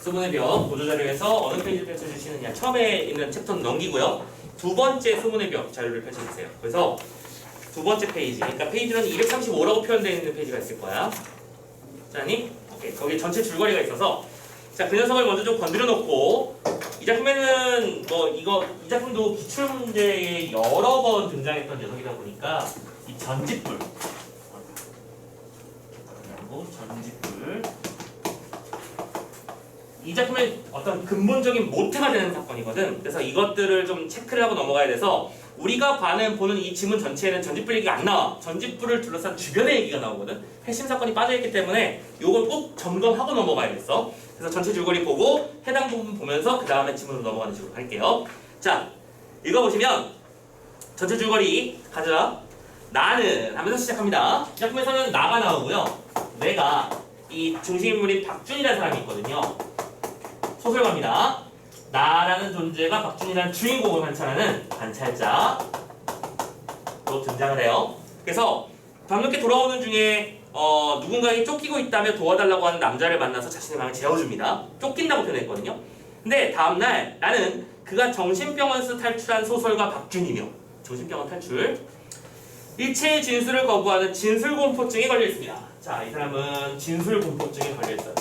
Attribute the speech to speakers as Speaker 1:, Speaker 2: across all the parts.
Speaker 1: 수문의 벽 보조자료에서 어느 페이지를 펼쳐주시느냐. 처음에 있는 챕터는 넘기고요. 두 번째 수문의 벽 자료를 펼쳐주세요. 그래서 두 번째 페이지, 그러니까 페이지는 235라고 표현되어 있는 페이지가 있을 거야. 자, 아니? 오케이. 거기에 전체 줄거리가 있어서 자, 그 녀석을 먼저 좀 건드려 놓고 이 작품에는 이 작품도 기출문제에 여러 번 등장했던 녀석이다 보니까 이 전짓불 그리고 전짓불 이 작품의 어떤 근본적인 모태가 되는 사건이거든. 그래서 이것들을 좀 체크를 하고 넘어가야 돼서 우리가 보는 이 지문 전체에는 전짓불 얘기가 안 나와. 전짓불을 둘러싼 주변의 얘기가 나오거든. 핵심 사건이 빠져있기 때문에 이걸 꼭 점검하고 넘어가야겠어. 그래서 전체 줄거리 보고 해당 부분 보면서 그 다음에 지문으로 넘어가는 식으로 할게요. 자, 읽어보시면 전체 줄거리 가져라. 나는 하면서 시작합니다. 이 작품에서는 나가 나오고요. 내가 이 중심인물인 박준이라는 사람이 있거든요. 소설가입니다. 나라는 존재가 박준이라는 주인공을 관찰하는 관찰자로 등장을 해요. 그래서 밤늦게 돌아오는 중에 누군가에게 쫓기고 있다며 도와달라고 하는 남자를 만나서 자신의 방을 재워줍니다. 쫓긴다고 표현했거든요. 근데 다음날 나는 그가 정신병원에서 탈출한 소설가 박준이며 정신병원 탈출 일체의 진술을 거부하는 진술공포증에 걸려있습니다. 자, 이 사람은 진술공포증에 걸려있어요.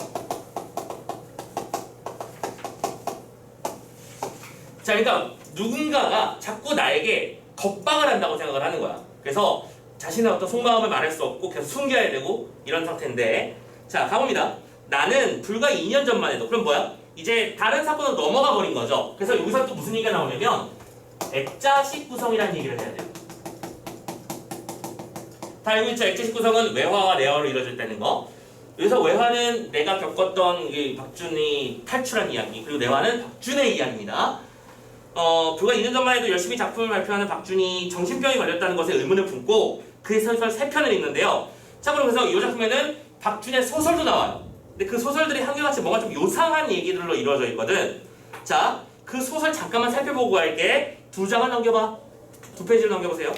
Speaker 1: 자, 그러니까 누군가가 자꾸 나에게 겁박을 한다고 생각을 하는 거야. 그래서 자신의 어떤 속마음을 말할 수 없고 계속 숨겨야 되고 이런 상태인데, 자, 가봅니다. 나는 불과 2년 전만 해도, 그럼 뭐야? 이제 다른 사건으로 넘어가 버린 거죠. 그래서 여기서 또 무슨 얘기가 나오냐면 액자식 구성이라는 얘기를 해야 돼요. 다 알고 있죠? 액자식 구성은 외화와 내화로 이루어졌다는 거. 여기서 외화는 내가 겪었던 박준이 탈출한 이야기, 그리고 내화는 박준의 이야기입니다. 불과 2년 전만 해도 열심히 작품을 발표하는 박준이 정신병이 걸렸다는 것에 의문을 품고 그의 소설 3편을 읽는데요. 자, 그러면서 이 작품에는 박준의 소설도 나와요. 근데 그 소설들이 한결같이 뭔가 좀 요상한 얘기들로 이루어져 있거든. 자, 그 소설 잠깐만 살펴보고 갈게. 2장을 넘겨봐. 2페이지를 넘겨보세요.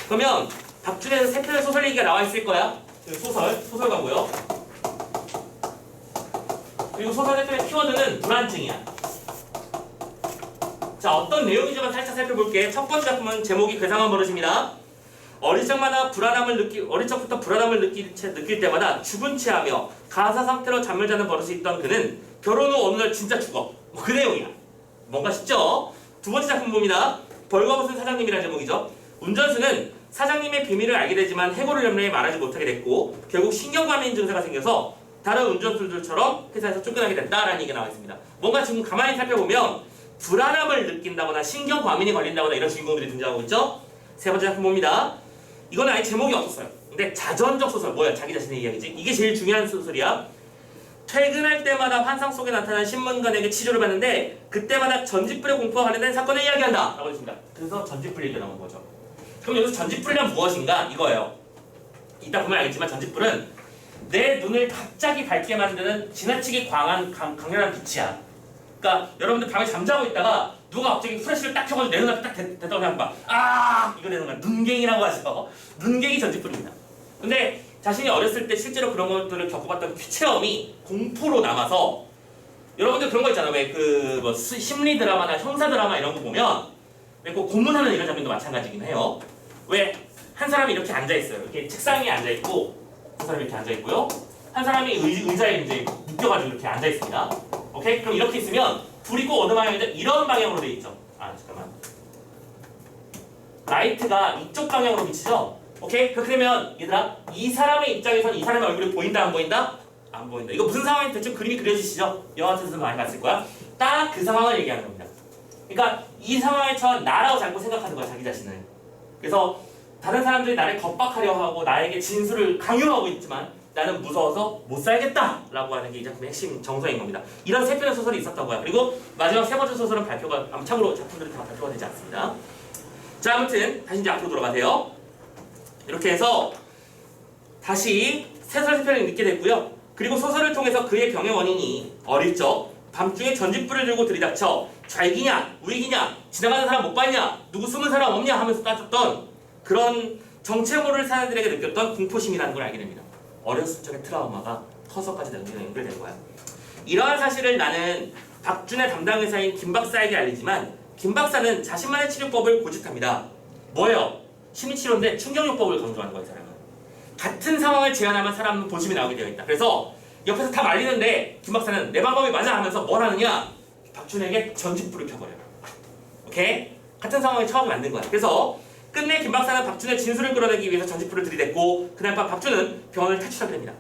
Speaker 1: 그러면 박준의 3편의 소설 얘기가 나와 있을 거야. 소설가고요. 그리고 소설 3편의 키워드는 불안증이야. 자, 어떤 내용인지만 살짝 살펴볼게. 첫 번째 작품은 제목이 괴상한 버릇입니다. 어릴 적부터 불안함을 느낄 때마다 죽은 채 하며 가사 상태로 잠을 자는 버릇이 있던 그는 결혼 후 어느 날 진짜 죽어. 그 내용이야. 뭔가 쉽죠? 두 번째 작품 봅니다. 벌거벗은 사장님이라는 제목이죠. 운전수는 사장님의 비밀을 알게 되지만 해고를 염려해 말하지 못하게 됐고 결국 신경과민 증세가 생겨서 다른 운전수들처럼 회사에서 쫓겨나게 된다라는 얘기가 나와 있습니다. 뭔가 지금 가만히 살펴보면 불안함을 느낀다거나 신경과민이 걸린다거나 이런 주인공들이 등장하고 있죠. 세 번째 작품 봅니다. 이건 아예 제목이 없었어요. 근데 자전적 소설, 뭐야? 자기 자신의 이야기지. 이게 제일 중요한 소설이야. 퇴근할 때마다 환상 속에 나타난 신문관에게 치료를 받는데 그때마다 전짓불의 공포와 관련된 사건을 이야기한다 라고 했습니다. 그래서 전짓불 얘기가 나온 거죠. 그럼 여기서 전짓불이란 무엇인가? 이거예요. 이따 보면 알겠지만 전짓불은 내 눈을 갑자기 밝게 만드는 지나치게 강렬한 빛이야. 그러니까 여러분들 밤에 잠자고 있다가 누가 갑자기 프레쉬를 딱 켜가지고 내 눈앞에 딱 됐다고 생각해봐. 이거 되는 거야. 눈갱이라고 하죠. 눈갱이 전짓불입니다. 근데 자신이 어렸을 때 실제로 그런 것들을 겪어봤던 체험이 공포로 남아서 여러분들 그런 거 있잖아요. 왜 심리 드라마나 형사 드라마 이런 거 보면 왜 그 고문하는 이런 장면도 마찬가지긴 해요. 왜 한 사람이 이렇게 앉아 있어요. 이렇게 책상 위에 앉아 있고 한 사람이 이렇게 앉아 있고요. 한 사람이 의자에 이제 묶여가지고 이렇게 앉아 있습니다. 오케이? 그럼 이렇게 있으면 불이 꼭 어느 방향이든 이런 방향으로 돼 있죠. 잠깐만. 라이트가 이쪽 방향으로 비치죠? 오케이? 그렇게 되면 얘들아, 이 사람의 입장에서는 이 사람의 얼굴이 보인다 안 보인다? 안 보인다. 이거 무슨 상황인지 대충 그림이 그려지시죠? 영화 같은 데서 많이 봤을 거야. 딱 그 상황을 얘기하는 겁니다. 그러니까 이 상황에 처한 나라고 자꾸 생각하는 거야, 자기 자신을. 그래서 다른 사람들이 나를 겁박하려 하고 나에게 진술을 강요하고 있지만 나는 무서워서 못 살겠다 라고 하는 게 이 작품의 핵심 정서인 겁니다. 이런 세 편의 소설이 있었다고 해요. 그리고 마지막 세 번째 소설은 참고로 작품들은 다 발표가 되지 않습니다. 자, 아무튼 다시 이제 앞으로 돌아가세요. 이렇게 해서 다시 소설 세 편을 읽게 됐고요. 그리고 소설을 통해서 그의 병의 원인이 어릴 적 밤중에 전짓불을 들고 들이닥쳐 좌익이냐 우익이냐 지나가는 사람 못 봤냐 누구 숨은 사람 없냐 하면서 따졌던 그런 정체 모를 사람들에게 느꼈던 공포심이라는 걸 알게 됩니다. 어렸을 적의 트라우마가 커서까지 연결되는 거야. 이러한 사실을 나는 박준의 담당 의사인 김 박사에게 알리지만 김 박사는 자신만의 치료법을 고집합니다. 뭐예요? 심리치료인데 충격요법을 강조하는 거예요. 이 사람은. 같은 상황을 제안하면 사람은 본심이 나오게 되어 있다. 그래서 옆에서 다 말리는데 김 박사는 내 방법이 맞아 하면서 뭘 하느냐? 박준에게 전직불을 켜버려요. 오케이? 같은 상황에 처하게 만든 거야. 그래서 끝내 김 박사는 박준의 진술을 끌어내기 위해서 전직불을 들이댔고 그날 밤 박준은 병원을 탈출하게 됩니다.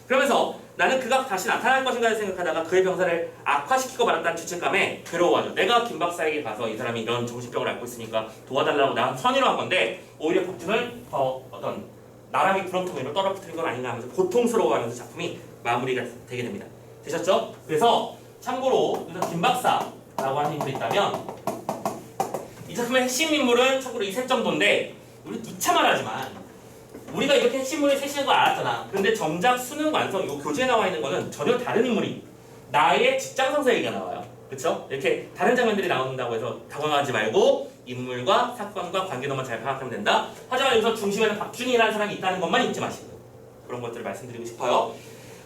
Speaker 1: 그러면서 나는 그가 다시 나타날 것인가 생각하다가 그의 병사를 악화시키고 말았다는 죄책감에 괴로워하죠. 내가 김 박사에게 가서 이 사람이 이런 정신병을 앓고 있으니까 도와달라고 난 선의로 한 건데 오히려 박준을 더 어떤 나락의 구렁텅이로 떨어뜨린 건 아닌가 하면서 고통스러워하면서 작품이 마무리가 되게 됩니다. 되셨죠? 그래서 참고로 김 박사라고 하는 인물이 있다면 이 작품의 핵심 인물은 참고로 이 셋 정도인데 우리 누차 말하지만 우리가 이렇게 핵심물이 셋이는 걸 알았잖아. 근데 정작 수능 완성 이 교재에 나와 있는 거는 전혀 다른 인물이 나의 직장 상사 얘기가 나와요. 그렇죠? 이렇게 다른 장면들이 나온다고 해서 당황하지 말고 인물과 사건과 관계도만 잘 파악하면 된다. 하지만 여기서 중심에는 박준이라는 사람이 있다는 것만 잊지 마시고 그런 것들을 말씀드리고 싶어요.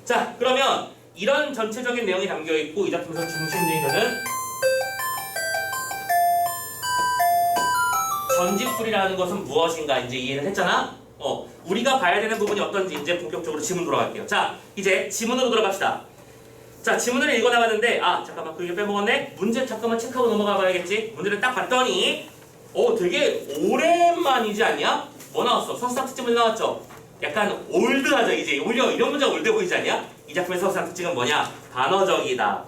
Speaker 1: 자, 그러면 이런 전체적인 내용이 담겨 있고 이 작품에서 중심되는 전직불이라는 것은 무엇인가 이제 이해를 했잖아. 우리가 봐야 되는 부분이 어떤지 이제 본격적으로 지문 돌아갈게요. 자, 이제 지문으로 들어갑시다. 자, 지문을 읽어나가는데 잠깐만 그게 빼먹었네? 문제 잠깐만 체크하고 넘어가 봐야겠지? 문제를 딱 봤더니 되게 오랜만이지 않냐? 뭐 나왔어? 서수상 특집문제 나왔죠? 약간 올드하죠 이제. 오히려 이런 문제가 올드 보이지 않냐? 이 작품의 서수상 특징은 뭐냐? 단어적이다.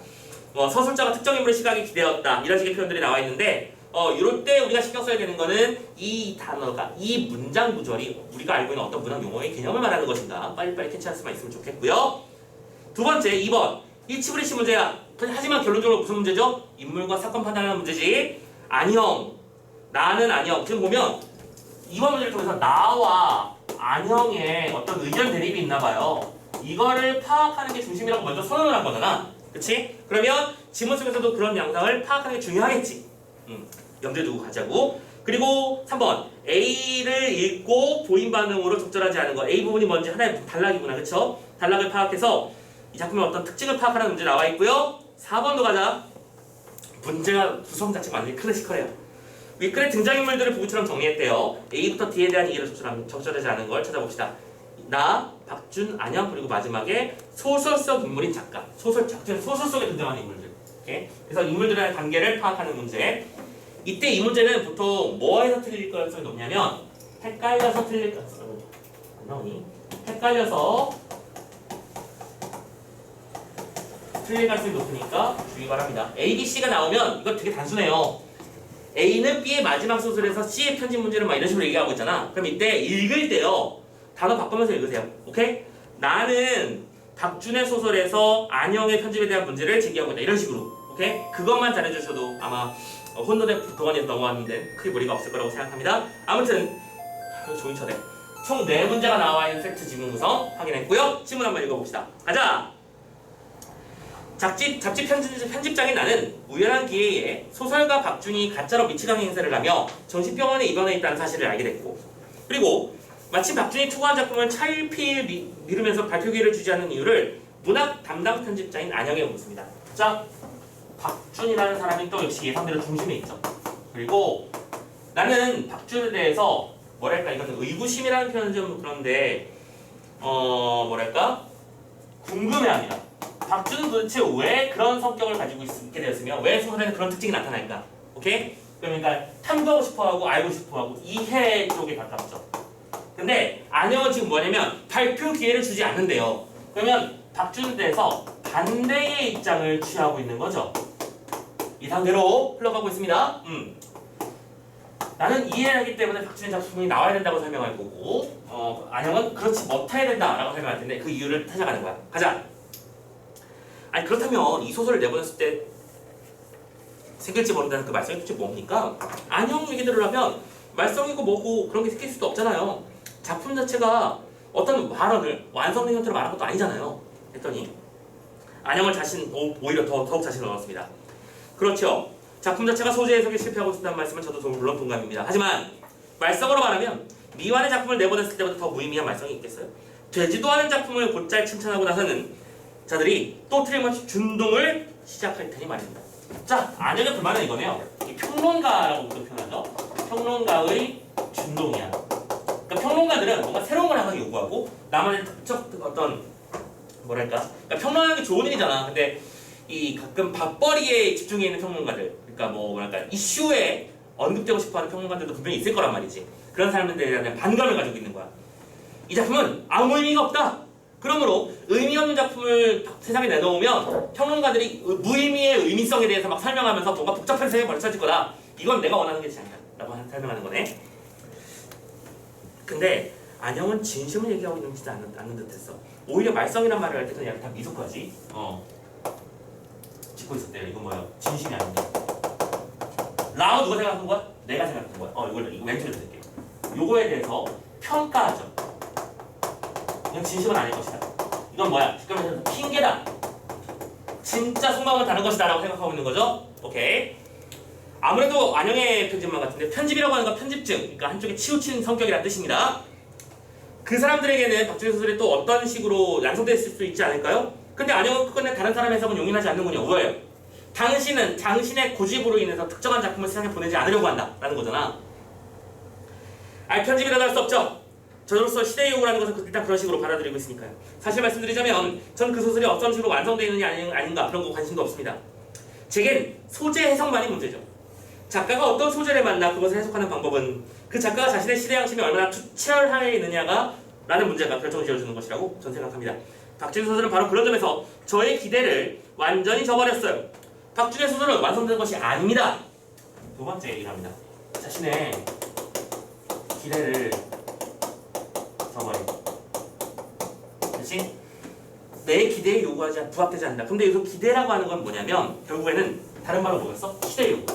Speaker 1: 서술자가 특정 인물의 시각에 기대었다. 이런 식의 표현들이 나와 있는데 이럴 때 우리가 신경 써야 되는 거는 이 단어가, 이 문장 구조리 우리가 알고 있는 어떤 문학 용어의 개념을 말하는 것인가 빨리빨리 캐치할 수만 있으면 좋겠고요. 두 번째, 2번 일치불이치 문제야. 하지만 결론적으로 무슨 문제죠? 인물과 사건 판단하는 문제지. 안형, 나는 안형. 지금 보면 2번 문제를 통해서 나와 안형의 어떤 의견 대립이 있나 봐요. 이거를 파악하는 게 중심이라고 먼저 선언을 한 거잖아. 그치? 그러면 지문 속에서도 그런 양상을 파악하는 게 중요하겠지. 염두에 두고 가자고. 그리고 3번 A를 읽고 보인 반응으로 적절하지 않은 거. A 부분이 뭔지 하나의 단락이구나. 그쵸? 단락을 파악해서 이 작품의 어떤 특징을 파악하는 문제 나와 있고요. 4번도 가자. 문제가 구성 자체가 완전히 클래시컬해요. 윗글의 등장인물들을 부부처럼 정리했대요. A부터 D에 대한 이해를 적절하지 않은 걸 찾아봅시다. 나, 박준, 안녕, 그리고 마지막에 소설 속 인물인 작가. 소설 속에 등장하는 인물들. 오케이? 그래서 인물들의 관계를 파악하는 문제. 이때 이 문제는 보통 뭐에서 틀릴 가능성이 높냐면 헷갈려서 틀릴 가능성이 높으니까 주의 바랍니다. A, B, C가 나오면 이거 되게 단순해요. A는 B의 마지막 소설에서 C의 편집 문제를 막 이런 식으로 얘기하고 있잖아. 그럼 이때 읽을 때요 단어 바꾸면서 읽으세요. 오케이? 나는 박준의 소설에서 안형의 편집에 대한 문제를 제기하고 있다. 이런 식으로. 오케이? 그것만 잘해주셔도 아마 혼돈의 동안에서 넘어왔는데 크게 무리가 없을 거라고 생각합니다. 아무튼 종이 쳐대. 총 4문제가 나와 있는 팩트 지문 구성 확인했고요. 지문 한번 읽어봅시다. 가자! 잡지 편집장인 나는 우연한 기회에 소설가 박준이 가짜로 미치광이 행사를 하며 정신병원에 입원해 있다는 사실을 알게 됐고 그리고 마침 박준이 투고한 작품을 차일피일 미루면서 발표 기회를 주지 않는 이유를 문학 담당 편집자인 안영에 묻습니다. 자, 박준이라는 사람이 또 역시 예상대로 중심에 있죠. 그리고 나는 박준에 대해서 뭐랄까 이거는 의구심이라는 표현은 좀 그런데 궁금해합니다. 박준은 도대체 왜 그런 성격을 가지고 있게 되었으며 왜 소설에는 그런 특징이 나타날까? 오케이? 그러니까 탐구하고 싶어하고 알고 싶어하고 이해 쪽에 가깝죠. 근데 안영은 지금 뭐냐면 발표 기회를 주지 않는데요. 그러면 박준에 대해서 반대의 입장을 취하고 있는 거죠. 이 상태로 흘러가고 있습니다. 나는 이해를 하기 때문에 박준의 작품이 나와야 된다고 설명할 거고 안영은 그렇지 못해야 된다라고 설명할 텐데 그 이유를 찾아가는 거야. 가자. 아니 그렇다면 이 소설을 내보냈을 때 생길지 모른다는 그 말씀이 도대체 뭡니까? 안영 얘기대로 하면 말썽이고 뭐고 그런 게 생길 수도 없잖아요. 작품 자체가 어떤 발언을 완성된 형태로 말한 것도 아니잖아요. 했더니 안영을 오히려 더욱 자신을 얻었습니다. 그렇죠. 작품 자체가 소재 해석에 실패하고 있다는 말씀은 저도 물론 동감입니다. 하지만 말썽으로 말하면 미완의 작품을 내보냈을 때보다 더 무의미한 말썽이 있겠어요? 되지도 않은 작품을 곧잘 칭찬하고 나서는 자들이 또 틀림없이 준동을 시작할 테니 말입니다. 자, 안녕의 불만은 이거네요. 이 평론가라고 우리가 표현하죠. 평론가의 준동이야. 그러니까 평론가들은 뭔가 새로운 걸 항상 요구하고 나만의 특정 어떤 뭐랄까, 그러니까 평론하는 게 좋은 일이잖아. 근데 이 가끔 밥벌이에 집중해 있는 평론가들, 그러니까 뭐 뭐랄까 이슈에 언급되고 싶어하는 평론가들도 분명히 있을 거란 말이지. 그런 사람들에 대한 반감을 가지고 있는 거야. 이 작품은 아무 의미가 없다. 그러므로 의미 없는 작품을 세상에 내놓으면 평론가들이 무의미의 의미성에 대해서 막 설명하면서 뭔가 복잡한 세상에 벌쳐질 거다. 이건 내가 원하는 것이 아니야 라고 설명하는 거네. 근데 안영은 진심을 얘기하고 있는지 않는 듯했어. 오히려 말썽이란 말을 할 때 그냥 다 미소까지 짓고 있었대요. 이건 뭐야? 진심이 아닌데. 라고 누가 생각한 거야? 내가 생각한 거야. 이거 왼쪽에 드릴게요. 요거에 대해서 평가하죠. 이건 진심은 아닐 것이다. 이건 뭐야? 그러면 핑계다. 진짜 속마음을 다른 것이다 라고 생각하고 있는 거죠. 오케이. 아무래도 안영의 편집만 같은데 편집이라고 하는 건 편집증, 그러니까 한쪽에 치우친 성격이라는 뜻입니다. 그 사람들에게는 박준희 소설이 또 어떤 식으로 양성됐을 수 있지 않을까요? 근데 안영은 끝내 다른 사람의 해석은 용인하지 않는군요. 왜요? 당신은 당신의 고집으로 인해서 특정한 작품을 세상에 보내지 않으려고 한다 라는 거잖아. 편집이라도 할 수 없죠. 저로서 시대의 요구라는 것은 일단 그런 식으로 받아들이고 있으니까요. 사실 말씀드리자면 전 그 소설이 어떤 식으로 완성되어 있느냐 아닌가 그런 거 관심도 없습니다. 제겐 소재 해석만이 문제죠. 작가가 어떤 소재를 만나 그것을 해석하는 방법은 그 작가가 자신의 시대 양심이 얼마나 투철하에 있느냐가 라는 문제가 결정을 지어주는 것이라고 전 생각합니다. 박준희 소설은 바로 그런 점에서 저의 기대를 완전히 저버렸어요. 박준희 소설은 완성된 것이 아닙니다. 두 번째 얘기를 합니다. 자신의 기대를 저버린. 그렇지? 내 기대에 요구하지 부합되지 않는다. 근데 여기서 기대라고 하는 건 뭐냐면 결국에는 다른 말로 뭐였어? 시대 요구.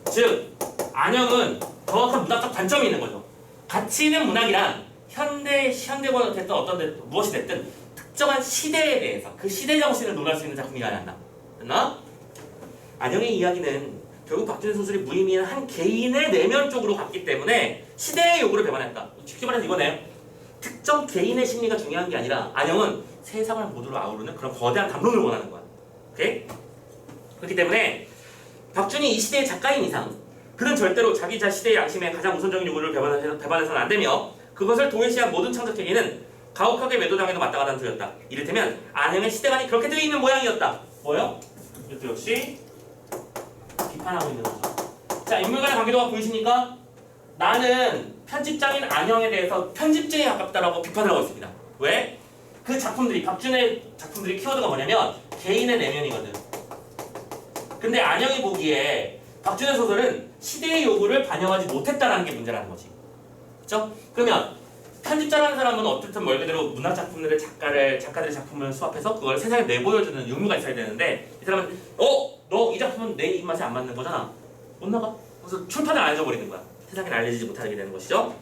Speaker 1: 즉 안영은 정확한 문학적 관점이 있는 거죠. 가치 있는 문학이란 현대가 됐든 어떤 무엇이 됐든 특정한 시대에 대해서 그 시대 정신을 논할 수 있는 작품이 아니었나? 됐나? 안영의 이야기는 결국 박준희 소설이 무의미한 한 개인의 내면 쪽으로 갔기 때문에 시대의 요구를 배반했다. 쉽게 말해서 이거네요. 특정 개인의 심리가 중요한 게 아니라 안영은 세상을 모두로 아우르는 그런 거대한 담론을 원하는 거야. 오케이? 그렇기 때문에 박준희 이 시대의 작가인 이상 그는 절대로 자기 시대의 양심에 가장 우선적인 요구를 배반해서는 안 되며 그것을 동일시한 모든 창작행위는 가혹하게 매도당해도 마땅하다는 소리였다. 이를테면 안영의 시대관이 그렇게 되어 있는 모양이었다. 뭐요? 이것도 역시 비판하고 있는 거죠. 자, 인물 간의 관계도가 보이십니까? 나는 편집장인 안영에 대해서 편집증에 가깝다라고 비판을 하고 있습니다. 왜? 그 작품들이 박준의 작품들이 키워드가 뭐냐면 개인의 내면이거든. 근데 안영이 보기에 박준의 소설은 시대의 요구를 반영하지 못했다는 게 문제라는 거지. 그렇죠? 그러면 편집자라는 사람은 어쨌든 말 그대로 문학 작품들의 작가들의 작품을 수합해서 그걸 세상에 내보여주는 의무가 있어야 되는데 이 사람은 너 이 작품은 내 입맛에 안 맞는 거잖아. 못 나가. 그래서 출판을 안 해줘버리는 거야. 세상에 알려지지 못하게 되는 것이죠.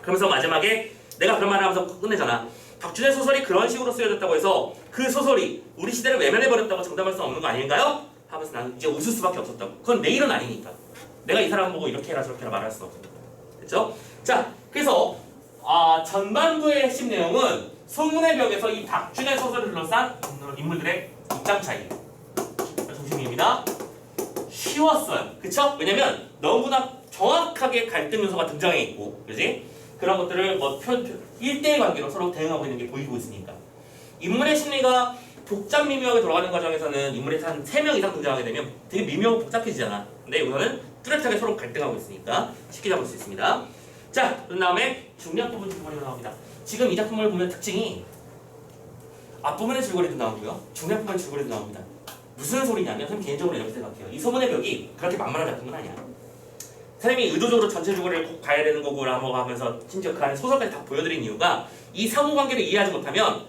Speaker 1: 그러면서 마지막에 내가 그런 말을 하면서 끝내잖아. 박준의 소설이 그런 식으로 쓰여졌다고 해서 그 소설이 우리 시대를 외면해버렸다고 장담할 수 없는 거 아닌가요? 하면서 나는 이제 웃을 수밖에 없었다고. 그건 내 일은 아니니까. 내가 이 사람 보고 이렇게 해라 저렇게 해라 말할 수는 없으니까. 됐죠? 자, 그래서 전반부의 핵심 내용은 소문의 벽에서 이 박준의 소설을 둘러싼 인물들의 입장 차이. 중심입니다. 쉬웠어요. 그쵸? 왜냐면 너무나 정확하게 갈등 요소가 등장해 있고, 그지? 그런 것들을 1대1 관계로 서로 대응하고 있는 게 보이고 있으니까. 인물의 심리가 복잡 미묘하게 돌아가는 과정에서는 인물이 한 3명 이상 등장하게 되면 되게 미묘하고 복잡해지잖아. 근데 여기서는 뚜렷하게 서로 갈등하고 있으니까 쉽게 잡을 수 있습니다. 자, 그런 다음에 중요한 부분 줄거리가 나옵니다. 지금 이 작품을 보면 특징이 앞부분의 줄거리도 나오고요. 중요한 부분의 줄거리도 나옵니다. 무슨 소리냐면 선생님 개인적으로 이렇게 생각해요. 이 소문의 벽이 그렇게 만만한 작품은 아니야. 선생님이 의도적으로 전체 줄거리를 꼭 봐야 되는 거고라고 하면서 심지어 그 안에 소설까지 다 보여드린 이유가 이 상호관계를 이해하지 못하면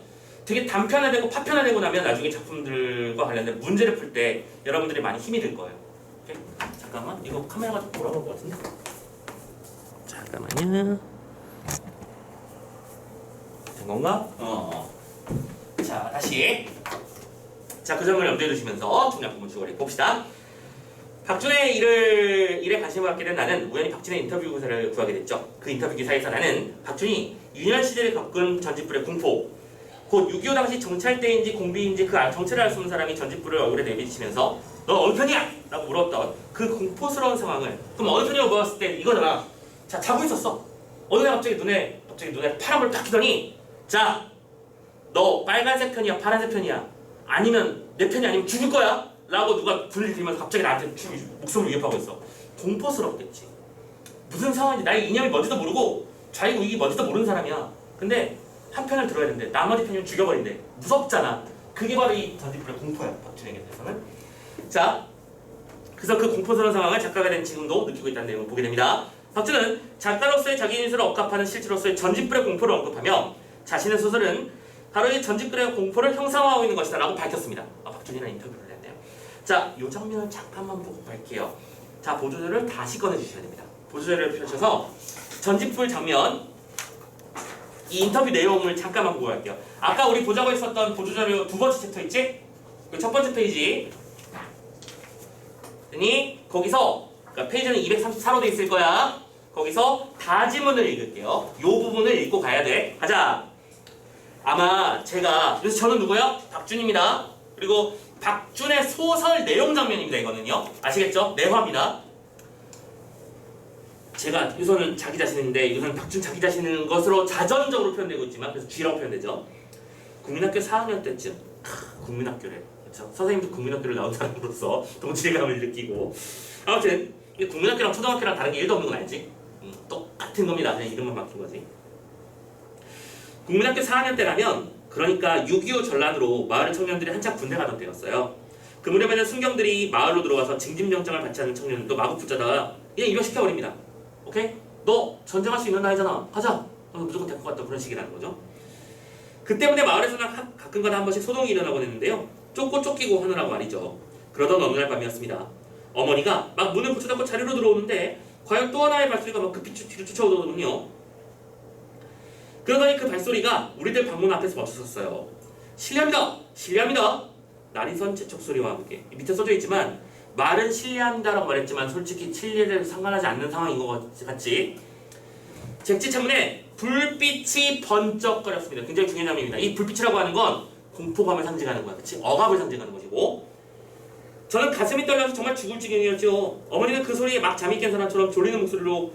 Speaker 1: 되게 단편화되고 파편화되고 나면 나중에 작품들과 관련된 문제를 풀 때 여러분들이 많이 힘이 들 거예요. 오케이? 잠깐만, 이거 카메라가 좀 돌아갈 것 같은데? 잠깐만요. 된 건가? 자, 다시. 자, 그 점을 염두에 두시면서 중요한 부분 줄거리 봅시다. 박준의 일에 관심을 갖게 된 나는 우연히 박준의 인터뷰 기사를 구하게 됐죠. 그 인터뷰 기사에서 나는 박준이 유년 시대를 겪은 전직불의 공포, 곧 6.25 당시 정찰대인지 공비인지 그 정체를 알 수 없는 사람이 전직불을 얼굴에 내비치면서 너 어느 편이야? 라고 물었던 그 공포스러운 상황을 그럼 어느 편이라고 물었을 때 이거잖아. 자, 자고 있었어. 어느 날 갑자기 눈에 파란불 딱 켜더니 자, 너 빨간색 편이야? 파란색 편이야? 아니면 내 편이 아니면 죽일 거야? 라고 누가 불을 들면서 갑자기 나한테 목숨을 위협하고 있어. 공포스럽겠지. 무슨 상황인지 나의 이념이 뭔지도 모르고 좌익 우익이 뭔지도 모르는 사람이야. 근데 한 편을 들어야 되는데 나머지 편이면 죽여버린대. 무섭잖아. 그게 바로 이 전직불의 공포야. 박준에게 대해서는. 자, 그래서 그 공포스러운 상황을 작가가 된 지금도 느끼고 있다는 내용을 보게 됩니다. 박준은 작가로서의 자기 인식을 억압하는 실체로서의 전직불의 공포를 언급하며 자신의 소설은 바로 이 전직불의 공포를 형상화하고 있는 것이다 라고 밝혔습니다. 박준이랑 인터뷰를 했네요. 자, 이 장면을 잠깐만 보고 갈게요. 자, 보조자료를 다시 꺼내주셔야 됩니다. 보조자료를 펼쳐서 전직불 장면 이 인터뷰 내용을 잠깐만 보고 갈게요. 아까 우리 보자고 했었던 보조자료 두 번째 챕터 있지? 그 첫 번째 페이지 거기서 그러니까 페이지는 234로 돼 있을 거야. 거기서 다지문을 읽을게요. 이 부분을 읽고 가야 돼. 가자. 아마 제가 그래서 저는 누구요? 박준입니다. 그리고 박준의 소설 내용 장면입니다. 이거는요. 아시겠죠? 내화입니다. 제가 유선은 자기 자신인데 유선은 박준 자기 자신인 것으로 자전적으로 표현되고 있지만 그래서 G라고 표현되죠. 국민학교 4학년 때쯤 국민학교래. 그렇죠? 선생님도 국민학교를 나온 사람으로서 동질감을 느끼고 아무튼 국민학교랑 초등학교랑 다른 게 1도 없는 건 알지? 똑같은 겁니다. 그냥 이름만 바뀐 거지. 국민학교 4학년 때라면 그러니까 6.25 전란으로 마을 청년들이 한창 군대 가던 때였어요. 그 무렵에는 순경들이 마을로 들어와서 징집명장을 받지 않는 청년들도 마구 붙잡다가 그냥 입역시켜버립니다. 오케이? 너 전쟁할 수 있는 나이잖아. 가자. 너 무조건 될 것 같다. 그런 식이라는 거죠. 그 때문에 마을에서는 가끔가다 한 번씩 소동이 일어나곤 했는데요. 쫓고 쫓기고 하느라고 말이죠. 그러던 어느 날 밤이었습니다. 어머니가 막 문을 붙여닫고 자리로 들어오는데 과연 또 하나의 발소리가 막 급히 뒤로 쫓아오더군요. 그러더니 그 발소리가 우리들 방문 앞에서 멈춰섰어요. 실례합니다. 실례합니다. 날이선 재촉 소리와 함께 밑에 써져 있지만 말은 실례합니다라고 말했지만 솔직히 실례를 상관하지 않는 상황인 것 같지. 잭지 창문에 불빛이 번쩍거렸습니다. 굉장히 중요한 장면입니다. 이 불빛이라고 하는 건 공포감을 상징하는 거야. 그치? 억압을 상징하는 것이고 저는 가슴이 떨려서 정말 죽을 지경이었죠. 어머니는 그 소리에 막 잠이 깬 사람처럼 졸리는 목소리로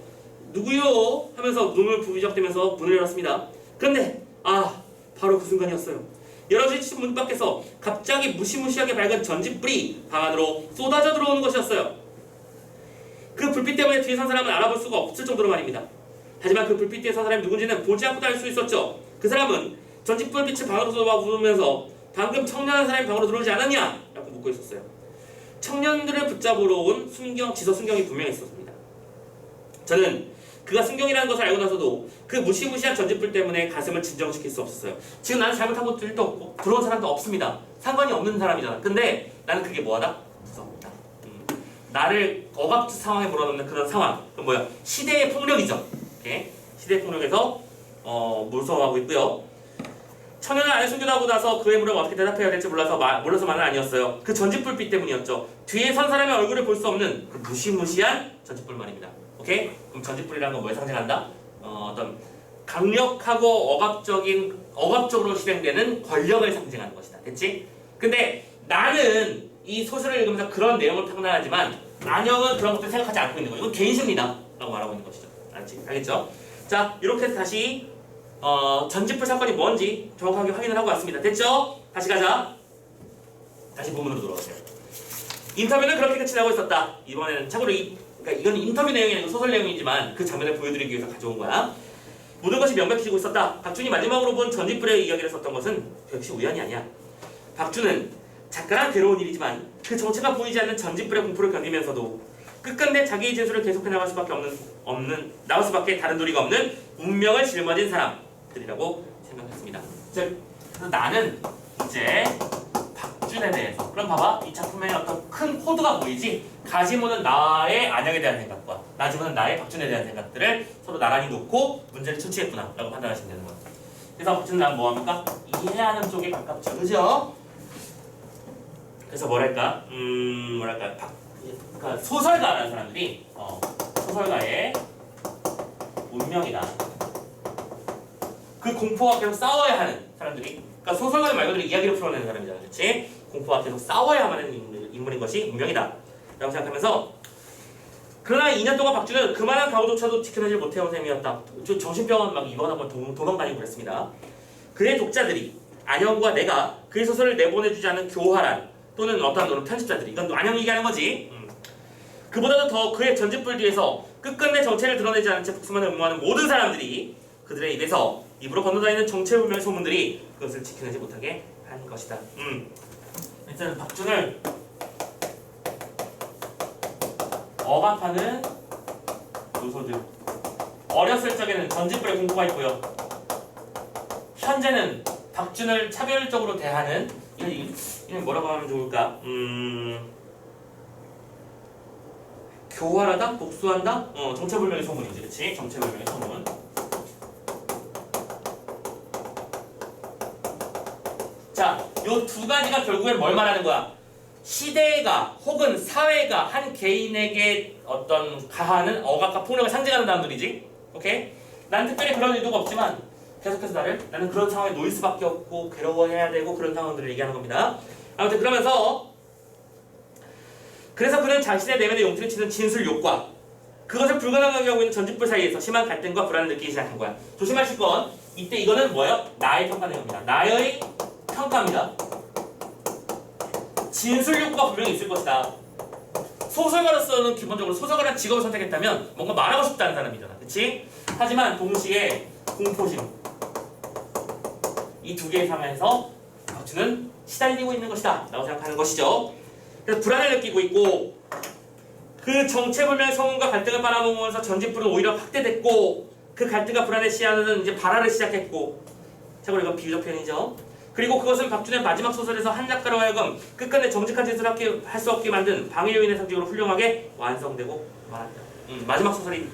Speaker 1: 누구요? 하면서 눈을 부비적대면서 문을 열었습니다. 그런데 바로 그 순간이었어요. 열어주신 문 밖에서 갑자기 무시무시하게 밝은 전직불이 방 안으로 쏟아져 들어오는 것이었어요. 그 불빛 때문에 뒤에 선 사람은 알아볼 수가 없을 정도로 말입니다. 하지만 그 불빛 뒤에 선 사람이 누군지는 보지 않고도 알 수 있었죠. 그 사람은 전직불빛을 방으로 쏟아 부으면서 방금 청년한 사람이 방으로 들어오지 않았냐? 라고 묻고 있었어요. 청년들을 붙잡으러 온 지서 순경이 분명히 있었습니다. 저는 그가 순경이라는 것을 알고 나서도 그 무시무시한 전직불 때문에 가슴을 진정시킬 수 없었어요. 지금 나는 잘못한 것도 1도 없고 들어온 사람도 없습니다. 상관이 없는 사람이잖아. 근데 나는 그게 뭐하다? 무섭다. 나를 억압 상황에 몰아넣는 그런 상황. 그건 뭐야? 시대의 폭력이죠. 오케이? 시대의 폭력에서 무서워하고 있고요. 청년을 안에 숨겨두고 나서 그의 물음을 어떻게 대답해야 될지 몰라서만은 아니었어요. 그 전직불빛 때문이었죠. 뒤에 선 사람의 얼굴을 볼 수 없는 그 무시무시한 전직불 말입니다. 오케이? 그럼 전직불이라는 건 뭘 상징한다? 어떤 강력하고 억압적으로 실행되는 권력을 상징하는 것이다. 됐지? 근데 나는 이 소설을 읽으면서 그런 내용을 판단하지만 안영은 그런 것들 생각하지 않고 있는 거예요. 이건 개인심리다 라고 말하고 있는 것이죠. 알겠죠? 자, 이렇게 해서 다시 전직불 사건이 뭔지 정확하게 확인을 하고 왔습니다. 됐죠? 다시 가자. 다시 본문으로 돌아오세요. 인터뷰는 그렇게 끝이 나고 있었다. 이번에는 참고로 그러니까 이건 인터뷰 내용이 아니고 소설 내용이지만 그 장면을 보여드리기 위해서 가져온 거야. 모든 것이 명백해지고 있었다. 박준이 마지막으로 본 전직불의 이야기를 썼던 것은 역시 우연이 아니야. 박준은 작가란 괴로운 일이지만 그 정체가 보이지 않는 전직불의 공포를 견디면서도 끝끝내 자기의 진술을 계속해 나갈 수밖에 다른 도리가 없는 운명을 짊어진 사람들이라고 생각했습니다. 즉, 나는 이제 박준에 대해서 그럼 봐봐. 이 작품에 어떤 큰 코드가 보이지? 가지모는 나의 안영에 대한 생각과 나지모는 나의 박준에 대한 생각들을 서로 나란히 놓고 문제를 처치했구나 라고 판단하시면 되는 거예요. 그래서 박준은 난 뭐합니까? 이해하는 쪽에 가깝죠. 그죠? 그래서 뭐랄까 그러니까 소설가라는 사람들이 소설가의 운명이다. 그 공포와 계속 싸워야 하는 사람들이 그러니까 소설가는 말 그대로 이야기를 풀어내는 사람이잖아, 그렇지? 공포와 계속 싸워야만 하는 인물인 것이 운명이다 라고 생각하면서, 그러나 2년 동안 박쥐는 그만한 가호조차도 지켜내지 못해온 셈이었다. 정신병원 막 입원하고 도망다니고 그랬습니다. 그의 독자들이, 안영과 내가 그의 소설을 내보내주지 않은 교활한 또는 어떤 편집자들이, 이건 안영 얘기하는 거지. 그보다도 더 그의 전집불 뒤에서 끝끝내 정체를 드러내지 않은 채 복수만을 음모하는 모든 사람들이 그들의 입으로 건너다니는 정체불명의 소문들이 그것을 지켜내지 못하게 한 것이다. 일단 박준을 억압하는 요소들. 어렸을 적에는 전집불에 공포가 있고요. 현재는 박준을 차별적으로 대하는, 이건 뭐라고 하면 좋을까? 교활하다? 복수한다? 정체불명의 소문이지, 그치? 정체불명의 소문. 자, 요 두 가지가 결국엔 뭘 말하는 거야? 시대가 혹은 사회가 한 개인에게 어떤 가하는 억압과 폭력을 상징하는 단어들이지. 오케이? 난 특별히 그런 의도가 없지만 계속해서 나는 그런 상황에 놓일 수밖에 없고 괴로워해야 되고 그런 상황들을 얘기하는 겁니다. 아무튼 그래서 그는 자신의 내면에 용기를 치는 진술 욕과 그것을 불가능하게 하고 있는 전집불 사이에서 심한 갈등과 불안을 느끼기 시작한 거야. 조심하실 건 이때 이거는 뭐예요? 나의 평가 내용입니다. 나의 평가입니다. 진술 욕구가 분명히 있을 것이다. 소설가로서는 기본적으로 소설가라는 직업을 선택했다면 뭔가 말하고 싶다는 사람이잖아, 그치? 하지만 동시에 공포심, 이 두 개의 상황에서 박쥐는 시달리고 있는 것이다 라고 생각하는 것이죠. 그래서 불안을 느끼고 있고, 그 정체불명의 소문과 갈등을 빨아먹으면서 전집불은 오히려 확대됐고, 그 갈등과 불안의 씨앗은 이제 발화를 시작했고, 참고로 이건 비유적 표현이죠. 그리고 그것은 박준의 마지막 소설에서 한 작가로 하여금 끝끝내 정직한 짓을 할 수 없게 만든 방해 요인의 상징으로 훌륭하게 완성되고 말한다. 마지막 소설이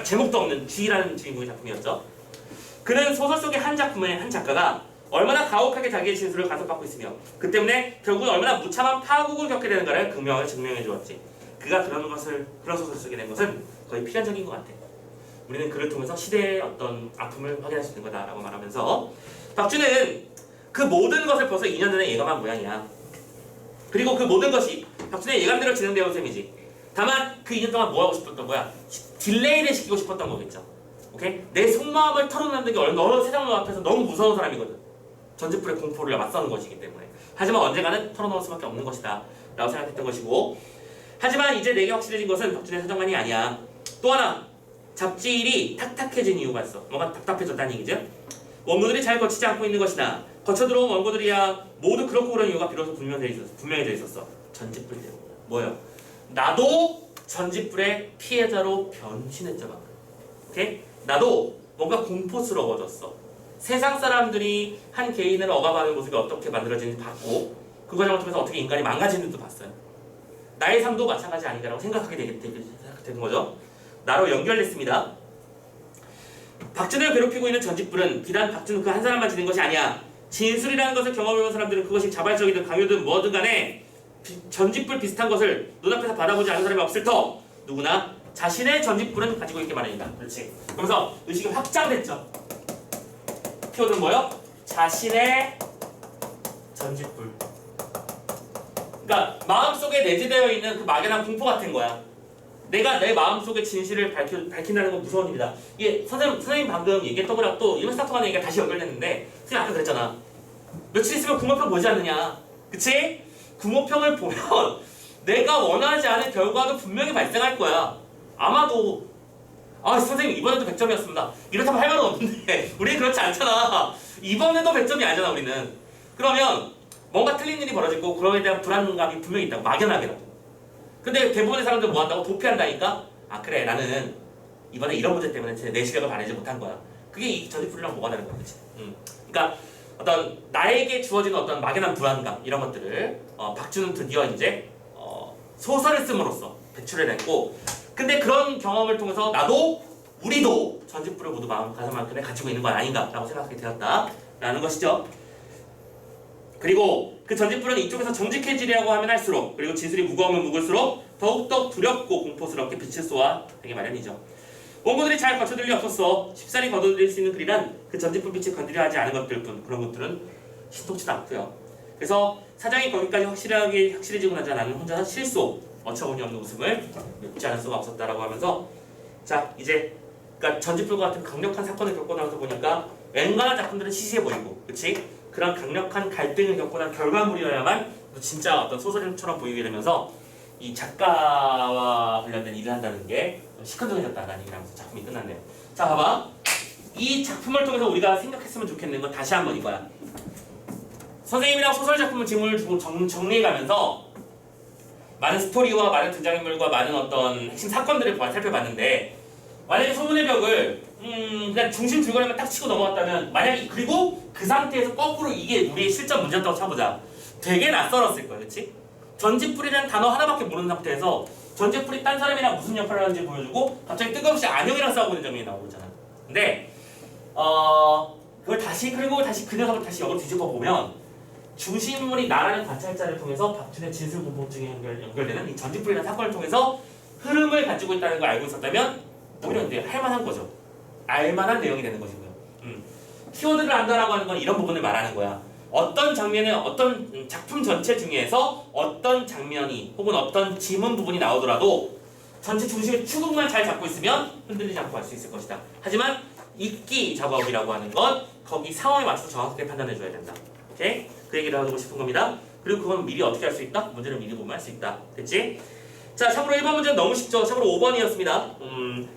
Speaker 1: 제목도 없는 쥐라는 주인공의 작품이었죠. 그는 소설 속의 한 작품의 한 작가가 얼마나 가혹하게 자기의 진술을 간섭받고 있으며 그 때문에 결국은 얼마나 무참한 파국을 겪게 되는가를 극명하게 증명해 주었지. 그가 그런 소설을 쓰게 된 것은 거의 필연적인 것 같아. 우리는 그를 통해서 시대의 어떤 아픔을 확인할 수 있는 거다라고 말하면서, 박쥐는 그 모든 것을 벌써 2년 전에 예감한 모양이야. 그리고 그 모든 것이 박쥐의 예감대로 진행되어 온 셈이지. 다만 그 2년 동안 뭐 하고 싶었던 거야? 딜레이를 시키고 싶었던 거겠죠. 오케이? 내 속마음을 털어놓는 게 여러 세상 앞에서 너무 무서운 사람이거든. 전집불의 공포를 맞서는 것이기 때문에. 하지만 언젠가는 털어놓을 수밖에 없는 것이다 라고 생각했던 것이고, 하지만 이제 내게 확실해진 것은 박쥐의 사정만이 아니야. 또 하나, 잡지일이 탁탁해진 이유가 있어. 뭔가 답답해졌다는 얘기죠. 원고들이 잘 거치지 않고 있는 것이나 거쳐 들어온 원고들이야 모두 그렇고 그런 이유가 비로소 분명해져 있었어. 전집불 때문에. 뭐예요? 나도 전집불의 피해자로 변신했잖아. 오케이? 나도 뭔가 공포스러워졌어. 세상 사람들이 한 개인을 억압하는 모습이 어떻게 만들어지는지 봤고, 그 과정을 통해서 어떻게 인간이 망가지는 것도 봤어요. 나의 삶도 마찬가지 아닌가라고 생각하게 되는 거죠. 나로 연결됐습니다. 박준을 괴롭히고 있는 전집불은 비단 박준은 그 한 사람만 지닌 것이 아니야. 진술이라는 것을 경험해본 사람들은 그것이 자발적이든 강요든 뭐든 간에 전집불 비슷한 것을 눈앞에서 받아보지 않은 사람이 없을 터 누구나 자신의 전집불은 가지고 있게 마련이다. 그렇지. 그러면서 의식이 확장됐죠. 키워드는 뭐요? 자신의 전집불. 그러니까 마음속에 내재되어 있는 그 막연한 공포 같은 거야. 내가 내 마음속의 진실을 밝힌다는 건 무서운 일이다. 이게 선생님 방금 얘기했던 거랑 또 이런 스타트 하는 얘기가 다시 연결됐는데, 선생님 아까 그랬잖아. 며칠 있으면 구모평 보지 않느냐. 그치? 구모평을 보면 내가 원하지 않은 결과도 분명히 발생할 거야. 아마도 선생님 이번에도 100점이었습니다. 이렇다면 할 말은 없는데 우리는 그렇지 않잖아. 이번에도 100점이 아니잖아 우리는. 그러면 뭔가 틀린 일이 벌어지고 그거에 대한 불안감이 분명히 있다고, 막연하게라도. 근데 대부분의 사람들은 뭐 한다고? 도피한다니까? 그래, 나는 이번에 이런 문제 때문에 내 실력을 발휘하지 못한 거야. 그게 이 전집불이랑 뭐가 다른 거야, 그치? 그러니까 어떤 나에게 주어지는 어떤 막연한 불안감 이런 것들을 박쥐는 드디어 이제 소설을 씀으로써 배출해냈고, 근데 그런 경험을 통해서 나도 우리도 전집불을 모두 가슴만큼에 가지고 있는 건 아닌가라고 생각하게 되었다라는 것이죠. 그리고 그 전집불은 이쪽에서 정직해지려고 하면 할수록, 그리고 진술이 무거우면 묵을수록 더욱더 두렵고 공포스럽게 빛을 쏘아 되게 마련이죠. 원고들이 잘 거쳐들 리 없었어. 쉽사리 거둬들일 수 있는 글이란 그 전지불빛이 건드려 하지 않은 것들 뿐. 그런 것들은 신통치도 않고요. 그래서 사정이 거기까지 확실해지고 나자 나는 혼자 실속, 어처구니 없는 웃음을 맺지 않을 수가 없었다라고 하면서 자 이제 그러니까 전지불과 같은 강력한 사건을 겪고 나서 보니까 웬간한 작품들은 시시해 보이고 그치? 그런 강력한 갈등을 겪고 난 결과물이어야만 진짜 어떤 소설처럼 보이게 되면서 이 작가와 관련된 일을 한다는 게 시큰둥해졌다라는 얘기를 하면서 작품이 끝났네요. 자 봐봐. 이 작품을 통해서 우리가 생각했으면 좋겠는 건 다시 한번 이거야. 선생님이랑 소설 작품을 지금을 정리해가면서 많은 스토리와 많은 등장인물과 많은 어떤 핵심 사건들을 살펴봤는데 만약에 소문의 벽을 그냥 중심 줄거리만 딱 치고 넘어갔다면 만약에 그리고 그 상태에서 거꾸로 이게 우리의 실전 문제였다고 쳐보자. 되게 낯설었을 거야. 그치? 전지풀이라는 단어 하나밖에 모르는 상태에서 전지풀이 딴 사람이랑 무슨 역할을 하는지 보여주고 갑자기 뜬금없이 안영이랑 싸우고 있는 장면이 나오잖아. 근데 그걸 다시 그리고 다시 그 녀석을 다시 역으로 뒤집어 보면 중심인물이 나라는 관찰자를 통해서 박준의 진술 공포증에 연결되는 이 전지풀이라는 사건을 통해서 흐름을 가지고 있다는 걸 알고 있었다면 오히려 이제 할만한 거죠. 알만한 내용이 되는 것이고요. 키워드를 안다라고 하는 건 이런 부분을 말하는 거야. 어떤 장면에 어떤 작품 전체 중에서 어떤 장면이 혹은 어떤 지문 부분이 나오더라도 전체 중심의 추궁만 잘 잡고 있으면 흔들리지 않고 갈 수 있을 것이다. 하지만 읽기 작업이라고 하는 건 거기 상황에 맞춰서 정확하게 판단해 줘야 된다. 오케이? 그 얘기를 하고 싶은 겁니다. 그리고 그건 미리 어떻게 할 수 있다? 문제를 미리 보면 할 수 있다. 됐지? 자, 참고로 1번 문제는 너무 쉽죠. 참고로 5번이었습니다.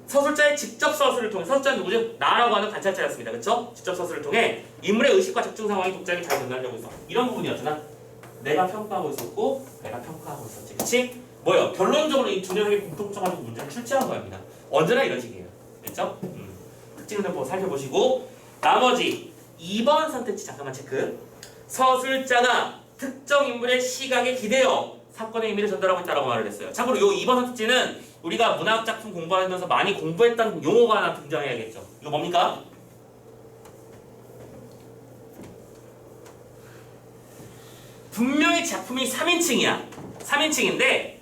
Speaker 1: 서술자의 직접 서술을 통해 서술자는 누구죠? 나라고 하는 관찰자였습니다. 그렇죠? 직접 서술을 통해 인물의 의식과 적중 상황이 독자에게 잘 전달되고 있어. 이런 부분이었잖아. 내가 평가하고 있었고 내가 평가하고 있었지. 그치? 뭐요? 결론적으로 이 두 녀석의 공통점 가지고 문제를 출제한 겁니다. 언제나 이런 식이에요. 됐죠? 특징을 한번 살펴보시고 나머지 2번 선택지 잠깐만 체크. 서술자가 특정 인물의 시각에 기대어 사건의 의미를 전달하고 있다고 말을 했어요. 참고로 이 2번 선택지는 우리가 문학작품 공부하면서 많이 공부했던 용어가 하나 등장해야겠죠. 이거 뭡니까? 분명히 작품이 3인칭이야. 3인칭인데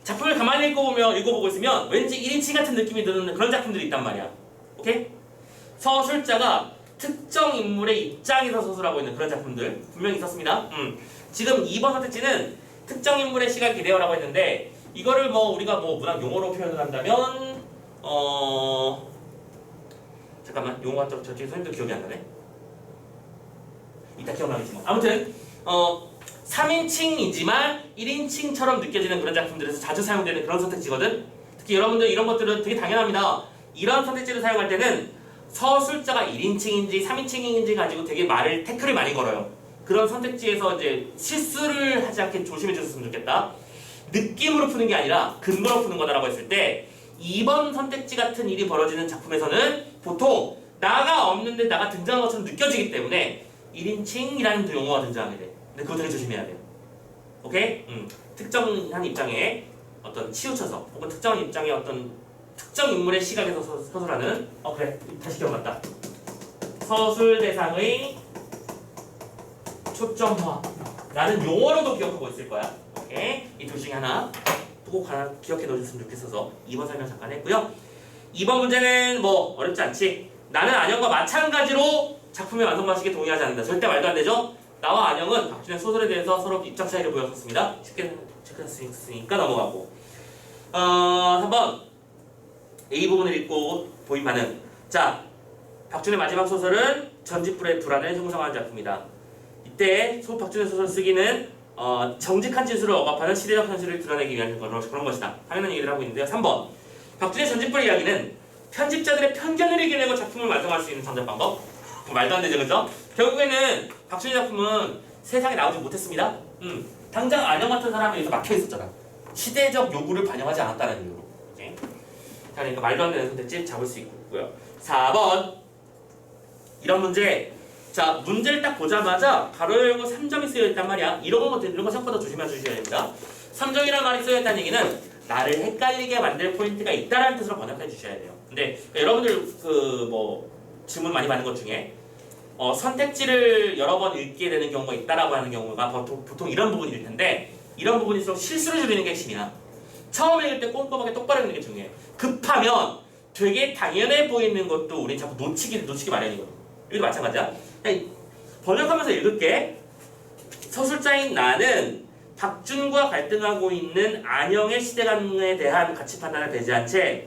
Speaker 1: 작품을 가만히 읽어보고 있으면 왠지 1인칭 같은 느낌이 드는 그런 작품들이 있단 말이야. 오케이? 서술자가 특정 인물의 입장에서 서술하고 있는 그런 작품들 분명히 있었습니다. 지금 2번 선택지는 특정 인물의 시각 기대어라고 했는데 이거를 우리가 문학 용어로 표현을 한다면 잠깐만 용어가 저쪽에 선생님도 기억이 안 나네. 이따 기억나겠지 뭐. 아무튼 3인칭이지만 1인칭처럼 느껴지는 그런 작품들에서 자주 사용되는 그런 선택지거든. 특히 여러분들 이런 것들은 되게 당연합니다. 이런 선택지를 사용할 때는 서술자가 1인칭인지 3인칭인지 가지고 되게 태클을 많이 걸어요. 그런 선택지에서 이제 실수를 하지 않게 조심해 주셨으면 좋겠다. 느낌으로 푸는 게 아니라 근거로 푸는 거다라고 했을 때 2번 선택지 같은 일이 벌어지는 작품에서는 보통 나가 없는데 나가 등장한 것처럼 느껴지기 때문에 1인칭이라는 용어가 등장하게 돼. 근데 그거 되게 조심해야 돼요. 오케이? 특정한 입장에 어떤 치우쳐서 혹은 특정한 입장에 어떤 특정 인물의 시각에서 서술하는 그래 다시 기억났다. 서술 대상의 초점화라는 용어로도 기억하고 있을 거야. 오케이? 이 둘 중에 하나 꼭 하나 기억해 놓으셨으면 좋겠어서 2번 설명 잠깐 했고요. 2번 문제는 어렵지 않지. 나는 안영과 마찬가지로 작품의 완성 방식에 동의하지 않는다. 절대 말도 안 되죠? 나와 안영은 박준의 소설에 대해서 서로 입장 차이를 보였었습니다. 쉽게 체크할 수 있으니까 넘어가고 3번 A 부분을 읽고 보인 반응. 자, 박준의 마지막 소설은 전지불의 불안을 형성한 작품이다. 이때 박준의 소설 쓰기는 정직한 진술을 억압하는 시대적 현실을 드러내기 위한 그런 것이다. 당연한 얘기를 하고 있는데요. 3번 박준의 전지불 이야기는 편집자들의 편견을 이겨내고 작품을 완성할 수 있는 창작 방법. 말도 안 되죠, 그죠? 결국에는 박준의 작품은 세상에 나오지 못했습니다. 당장 안영 같은 사람이 여기서 막혀 있었잖아. 시대적 요구를 반영하지 않았다는 이유로. 오케이? 자, 그러니까 말도 안 되는 선택지 잡을 수 있고요. 4번 이런 문제. 자, 문제를 딱 보자마자 가로 열고 3점이 쓰여있단 말이야. 이런 거 생각보다 조심해 주셔야 됩니다. 3점이라는 말이 쓰여있다는 얘기는 나를 헷갈리게 만들 포인트가 있다라는 뜻으로 번역해 주셔야 돼요. 근데 여러분들 질문 많이 받는 것 중에 선택지를 여러 번 읽게 되는 경우가 있다라고 하는 경우가 보통 이런 부분일 텐데 이런 부분일수록 실수를 줄이는 게 핵심이야. 처음 읽을 때 꼼꼼하게 똑바로 읽는 게 중요해. 급하면 되게 당연해 보이는 것도 우리 자꾸 놓치기 마련이거든. 여기도 마찬가지야. 그냥 번역하면서 읽을게. 서술자인 나는 박준과 갈등하고 있는 안영의 시대감에 대한 가치 판단을 배제한 채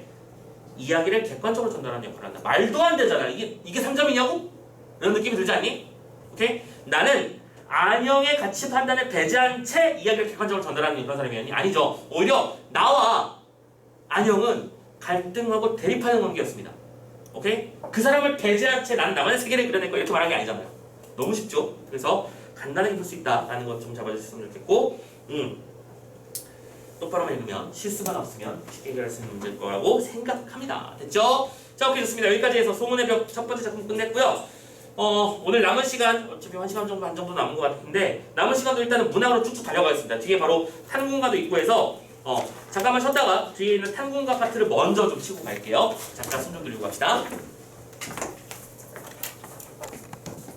Speaker 1: 이야기를 객관적으로 전달하는 역할을 한다. 말도 안 되잖아. 이게 3점이냐고? 이런 느낌이 들지 않니? 오케이? 나는 안영의 가치 판단을 배제한 채 이야기를 객관적으로 전달하는 그런 사람이 아니죠. 오히려 나와 안영은 갈등하고 대립하는 관계였습니다. 오케이? 그 사람을 배제한 채 나는 나만의 세계를 그려낼 거야. 이렇게 말한 게 아니잖아요. 너무 쉽죠? 그래서 간단하게 볼 수 있다라는 것 좀 잡아주셨으면 좋겠고, 똑바로만 읽으면 실수만 없으면 쉽게 해결할 수 있는 문제일 거라고 생각합니다. 됐죠? 자, 오케이, 좋습니다. 여기까지 해서 소문의 벽 첫 번째 작품 끝냈고요. 오늘 남은 시간 어차피 1시간 정도 반 정도 남은 것 같은데 남은 시간도 일단은 문학으로 쭉쭉 달려가겠습니다. 뒤에 바로 탄군가도 있고 해서 잠깐만 쉬었다가 뒤에 있는 탄군가 파트를 먼저 좀 치고 갈게요. 잠깐 손 좀 들고 갑시다.